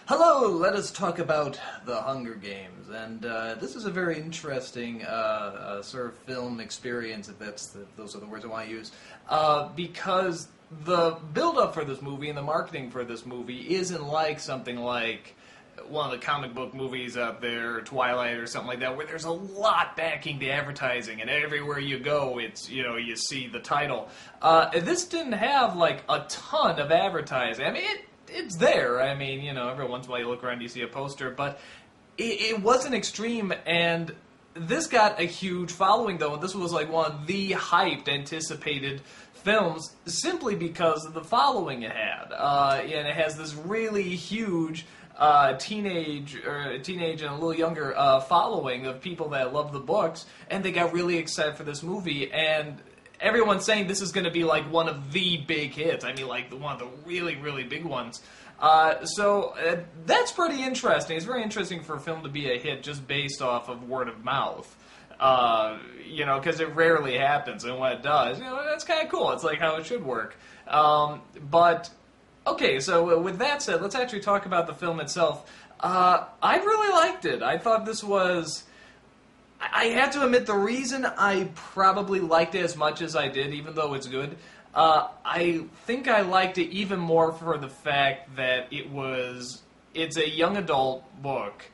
Hello, let us talk about The Hunger Games, and this is a very interesting sort of film experience, if those are the words I want to use, because the build-up for this movie and the marketing for this movie isn't like something like one of the comic book movies out there, Twilight or something like that, where there's a lot backing the advertising, and everywhere you go, it's, you see the title. This didn't have, like, a ton of advertising. I mean, it's there. I mean, every once in a while you look around, you see a poster, but it wasn't extreme, and this got a huge following, though, and this was, like, one of the hyped, anticipated films simply because of the following it had. And it has this really huge teenage and a little younger following of people that love the books, and they got really excited for this movie, and everyone's saying this is going to be like one of the big hits. I mean, like one of the really, really big ones. So that's pretty interesting. It's very interesting for a film to be a hit just based off of word of mouth. Because it rarely happens, and when it does, that's kind of cool. It's like how it should work. But okay, so with that said, let's actually talk about the film itself. I really liked it. I thought this was... I have to admit, the reason I probably liked it as much as I did, even though it's good, I think I liked it even more for the fact that it's a young adult book,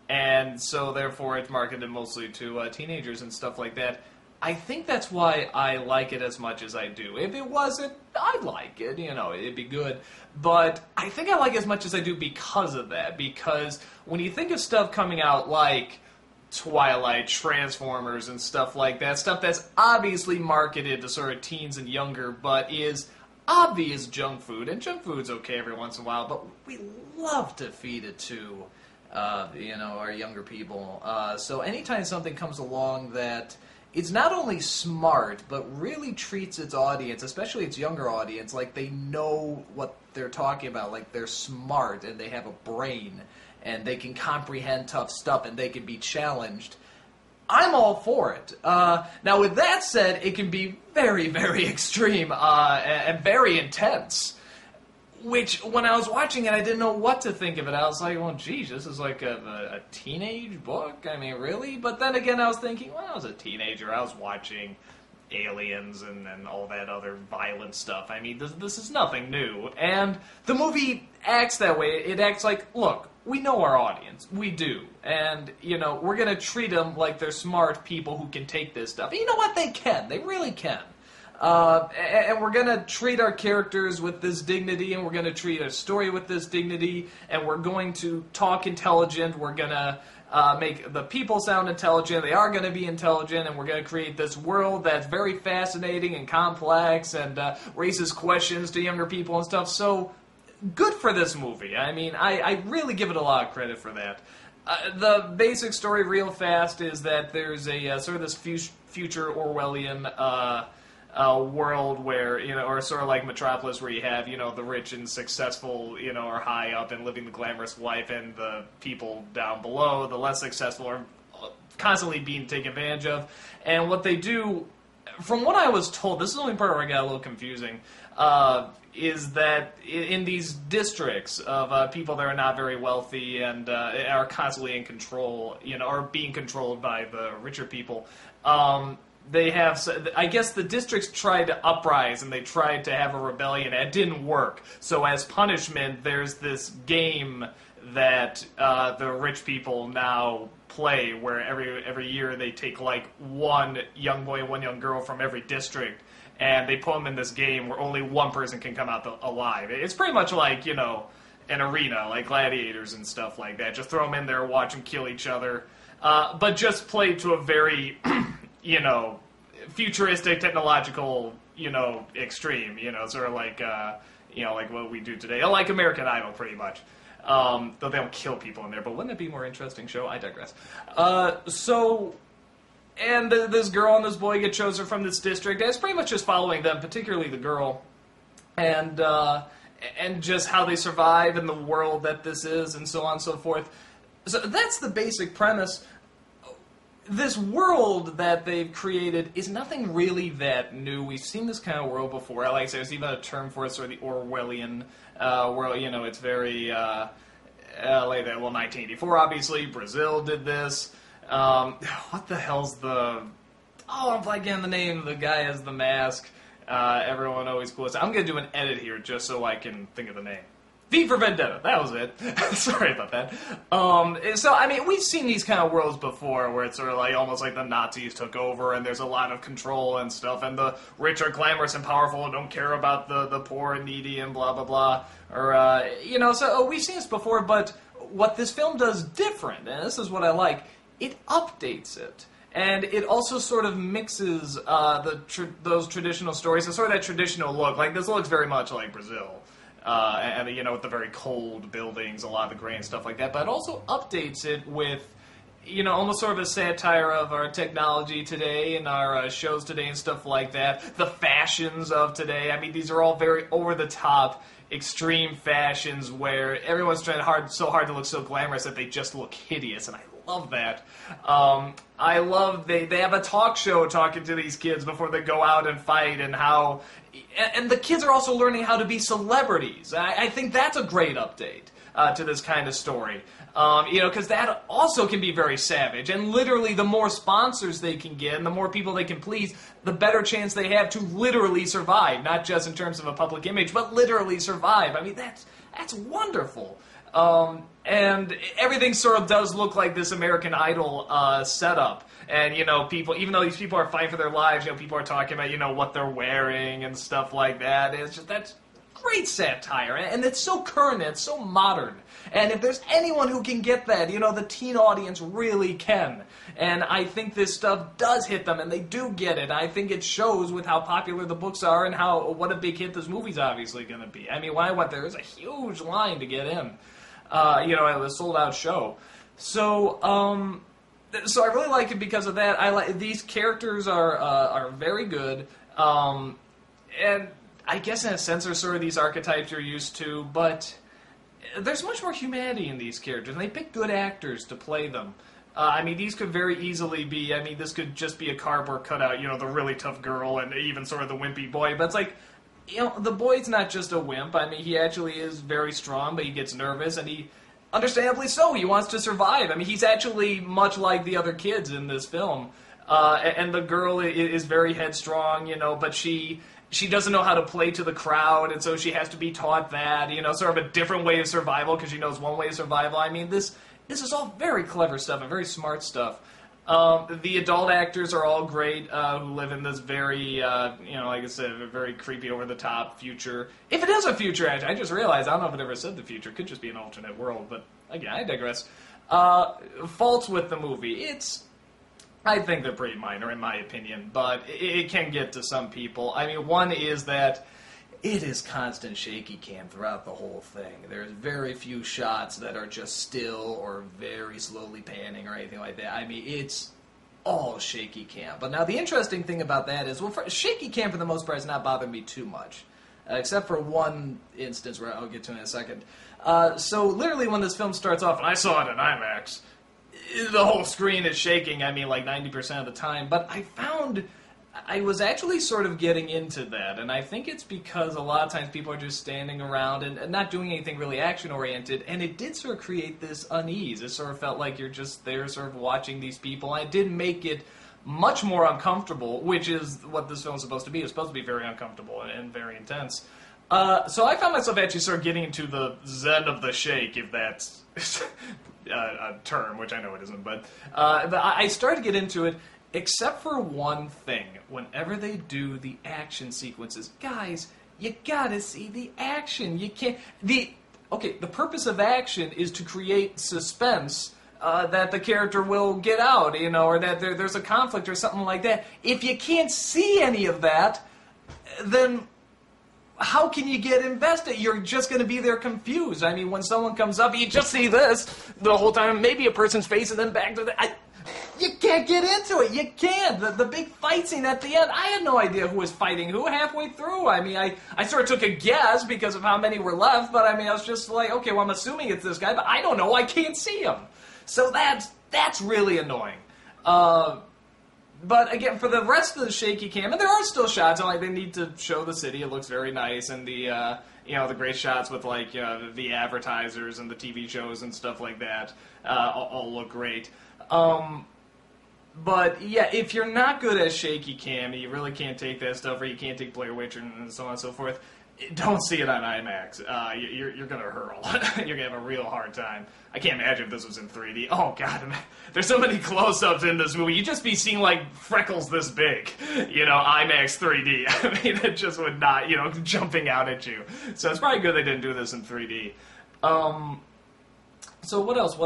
and so therefore it's marketed mostly to teenagers and stuff like that. I think that's why I like it as much as I do. If it wasn't, I'd like it, it'd be good. But I think I like it as much as I do because of that, because when you think of stuff coming out like Twilight, Transformers, and stuff like that, stuff that's obviously marketed to sort of teens and younger, but is obvious junk food, and junk food's okay every once in a while, but we love to feed it to, our younger people. So anytime something comes along that it's not only smart, but really treats its audience, especially its younger audience, like they know what they're talking about, like they're smart and they have a brain, and they can comprehend tough stuff, and they can be challenged, I'm all for it. Now, with that said, it can be very, very extreme and very intense, which, when I was watching it, I didn't know what to think of it. I was like, well, geez, this is like a teenage book? I mean, really? But then again, I was thinking, well, I was a teenager. I was watching Aliens and all that other violent stuff. I mean, this is nothing new. And the movie acts that way. It acts like, look, we know our audience. We do. And, we're going to treat them like they're smart people who can take this stuff. And you know what? They can. They really can. And we're going to treat our characters with this dignity, and we're going to treat our story with this dignity, and we're going to talk intelligent. We're going to make the people sound intelligent. They are going to be intelligent, and we're going to create this world that's very fascinating and complex and raises questions to younger people and stuff. So, good for this movie. I mean, I really give it a lot of credit for that. The basic story, real fast, is that there's a sort of this future Orwellian world where, or sort of like Metropolis, where you have, the rich and successful, are high up and living the glamorous life, and the people down below, the less successful, are constantly being taken advantage of. And what they do, from what I was told, this is the only part where I got a little confusing, is that in these districts of people that are not very wealthy and are constantly in control, or being controlled by the richer people, they have, I guess the districts tried to uprise, and they tried to have a rebellion, and it didn't work. So as punishment, there's this game that the rich people now play, where every year they take like one young boy and one young girl from every district, and they put them in this game where only one person can come out alive. It's pretty much like, an arena, like gladiators and stuff like that. Just throw them in there, watch them kill each other, but just played to a very... futuristic, technological, extreme, sort of like, like what we do today. Like American Idol, pretty much. Though they don't kill people in there, but wouldn't it be a more interesting show? I digress. And this girl and this boy get chosen from this district, and it's pretty much just following them, particularly the girl, and just how they survive in the world that this is, and so on and so forth. So that's the basic premise. This world that they've created is nothing really that new. We've seen this kind of world before. Like I said, there's even a term for it, sort of the Orwellian world. It's very like that. Well, 1984, obviously. Brazil did this. What the hell's the... Oh, I'm blanking on the name. The guy has the mask. Everyone always quotes. I'm going to do an edit here just so I can think of the name. V for Vendetta. That was it. Sorry about that. So, I mean, we've seen these kind of worlds before where it's sort of like almost like the Nazis took over and there's a lot of control and stuff and the rich are glamorous and powerful and don't care about the poor and needy and blah, blah, blah. Or, so we've seen this before, but what this film does different, and this is what I like, it updates it. And it also sort of mixes those traditional stories, and sort of that traditional look. Like, this looks very much like Brazil. With the very cold buildings, a lot of the gray and stuff like that. But it also updates it with, almost sort of a satire of our technology today and our shows today and stuff like that. The fashions of today. I mean, these are all very over-the-top, extreme fashions where everyone's trying so hard to look so glamorous that they just look hideous. And I love that. I love they have a talk show talking to these kids before they go out and fight and how... And the kids are also learning how to be celebrities. I think that's a great update to this kind of story. Because that also can be very savage. And literally, the more sponsors they can get and the more people they can please, the better chance they have to literally survive. Not just in terms of a public image, but literally survive. I mean, that's wonderful. And everything sort of does look like this American Idol setup. And, people, even though these people are fighting for their lives, people are talking about, what they're wearing and stuff like that. It's just, that's great satire. And it's so current and it's so modern. And if there's anyone who can get that, the teen audience really can. And I think this stuff does hit them, and they do get it. I think it shows with how popular the books are and what a big hit this movie's obviously going to be. I mean, when I went there was a huge line to get in. It was a sold-out show. So I really like it because of that. These characters are very good, and I guess in a sense they're sort of these archetypes you're used to, but there's much more humanity in these characters, and they pick good actors to play them. These could very easily be, this could just be a cardboard cutout, the really tough girl and even sort of the wimpy boy, but it's like, the boy's not just a wimp. He actually is very strong, but he gets nervous, and he, understandably so, he wants to survive. He's actually much like the other kids in this film. And the girl is very headstrong, but she doesn't know how to play to the crowd, and so she has to be taught that, sort of a different way of survival, because she knows one way of survival. This is all very clever stuff and very smart stuff. The adult actors are all great, who live in this very, like I said, very creepy, over-the-top future. If it is a future, I just realized, I don't know if it ever said the future. It could just be an alternate world, but again, I digress. Faults with the movie. I think they're pretty minor, in my opinion, but it can get to some people. One is that it is constant shaky cam throughout the whole thing. There's very few shots that are just still or very slowly panning or anything like that. It's all shaky cam. But now the interesting thing about that is, shaky cam for the most part has not bothered me too much. Except for one instance where I'll get to in a second. So literally when this film starts off, and I saw it in IMAX, the whole screen is shaking, like 90% of the time. But I was actually sort of getting into that, and I think it's because a lot of times people are just standing around and not doing anything really action-oriented, and it did sort of create this unease. It sort of felt like you're just there sort of watching these people, and it did make it much more uncomfortable, which is what this film's supposed to be. It's supposed to be very uncomfortable and very intense. So I found myself actually sort of getting into the zen of the shake, if that's a term, which I know it isn't, but I started to get into it. Except for one thing, whenever they do the action sequences, guys, you gotta see the action. You can't... The purpose of action is to create suspense that the character will get out, or that there's a conflict or something like that. If you can't see any of that, then how can you get invested? You're just going to be there confused. When someone comes up, you just see this the whole time, maybe a person's face, and then back to the... You can't get into it. You can't. The big fight scene at the end, I had no idea who was fighting who halfway through. I sort of took a guess because of how many were left, but I was just like, okay, well, I'm assuming it's this guy, but I don't know. I can't see him. So that's really annoying. But again, for the rest of the shaky cam, and there are still shots, they need to show the city. It looks very nice, and the great shots with, like, the advertisers and the TV shows and stuff like that all look great. But, yeah, if you're not good at shaky cam, you really can't take that stuff, or you can't take Blair Witch and so on and so forth, don't see it on IMAX. You're going to hurl. You're going to have a real hard time. I can't imagine if this was in 3D. Oh, God, there's so many close-ups in this movie. You'd just be seeing, like, freckles this big, IMAX 3D. I mean, it just would not, jumping out at you. So it's probably good they didn't do this in 3D. So what else?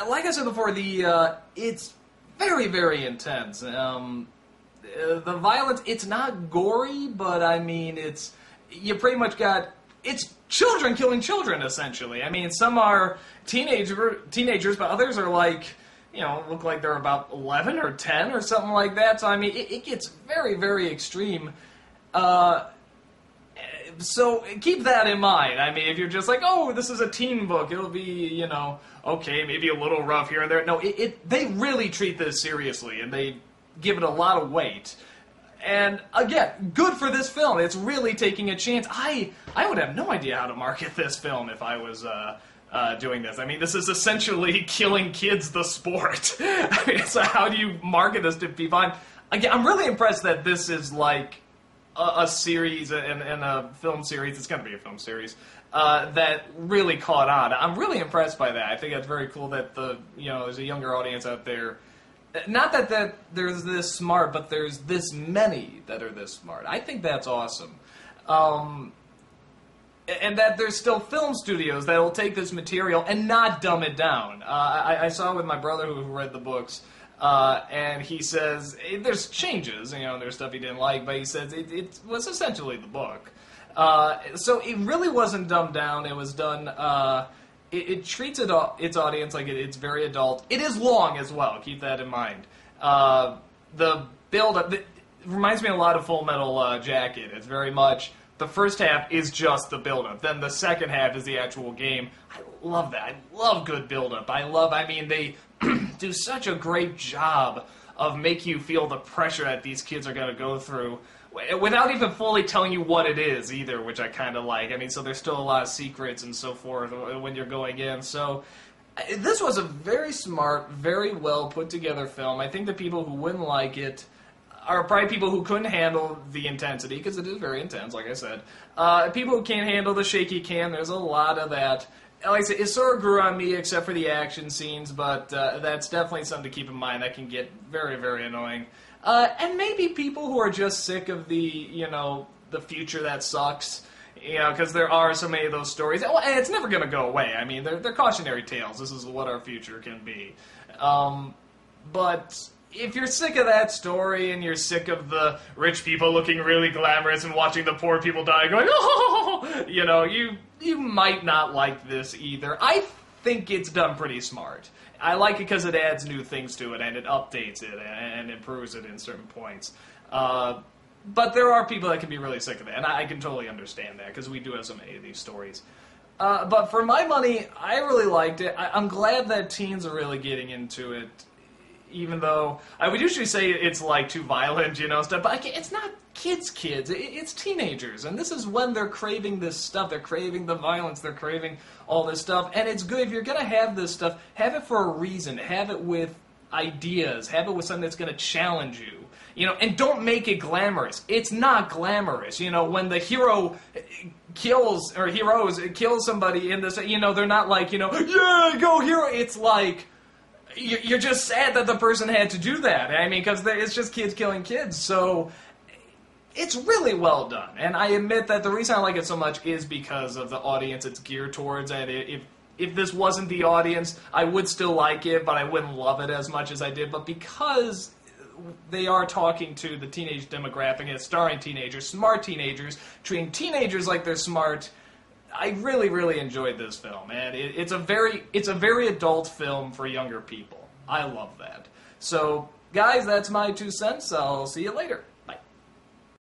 Like I said before, it's very, very intense. The violence, it's not gory, but, I mean, you pretty much got... It's children killing children, essentially. I mean, some are teenagers, but others are like, look like they're about 11 or 10 or something like that. So, I mean, it gets very, very extreme. So keep that in mind. I mean, if you're just like, oh, this is a teen book, it'll be, okay, maybe a little rough here and there. No, they really treat this seriously, and they give it a lot of weight. And, again, good for this film. It's really taking a chance. I would have no idea how to market this film if I was doing this. I mean, this is essentially killing kids the sport. I mean, so how do you market this to people? Again, I'm really impressed that this is like a series and a film series. It's going to be a film series that really caught on. I'm really impressed by that. I think it's very cool that there's a younger audience out there. Not that there's this smart, but there's this many that are this smart. I think that's awesome. And that there's still film studios that will take this material and not dumb it down. I saw with my brother who read the books, and he says there's changes, there's stuff he didn't like, but he says it was essentially the book. So it really wasn't dumbed down. It was done... It treats its audience like it's very adult. It is long as well. Keep that in mind. The build-up reminds me a lot of Full Metal Jacket. It's very much the first half is just the build-up. Then the second half is the actual game. I love that. I love good build-up. They do such a great job of making you feel the pressure that these kids are going to go through, without even fully telling you what it is either, which I kind of like. I mean, so there's still a lot of secrets and so forth when you're going in. So this was a very smart, very well put together film. I think the people who wouldn't like it are probably people who couldn't handle the intensity, because it is very intense, like I said. People who can't handle the shaky cam, there's a lot of that. Like I said, it sort of grew on me except for the action scenes, but that's definitely something to keep in mind. That can get very, very annoying. And maybe people who are just sick of the future that sucks, because there are so many of those stories. And it's never going to go away. I mean, they're cautionary tales. This is what our future can be. But if you're sick of that story and you're sick of the rich people looking really glamorous and watching the poor people die going, oh, you might not like this either. I think it's done pretty smart. I like it because it adds new things to it, and it updates it, and improves it in certain points. But there are people that can be really sick of it, and I can totally understand that, because we do have so many of these stories. But for my money, I really liked it. I'm glad that teens are really getting into it, even though I would usually say it's like too violent, stuff. But it's not kids. It's teenagers, and this is when they're craving this stuff. They're craving the violence. They're craving all this stuff, and it's good if you're gonna have this stuff. Have it for a reason. Have it with ideas. Have it with something that's gonna challenge you. And don't make it glamorous. It's not glamorous. When the hero kills, or heroes kill somebody in this, they're not like, yeah, go hero. It's like, you're just sad that the person had to do that. I mean, because it's just kids killing kids. So it's really well done. And I admit that the reason I like it so much is because of the audience it's geared towards. And if this wasn't the audience, I would still like it, but I wouldn't love it as much as I did. But because they are talking to the teenage demographic, and it's starring teenagers, smart teenagers, treating teenagers like they're smart, I really, really enjoyed this film, and it's a very adult film for younger people. I love that. So, guys, that's my 2 cents. I'll see you later.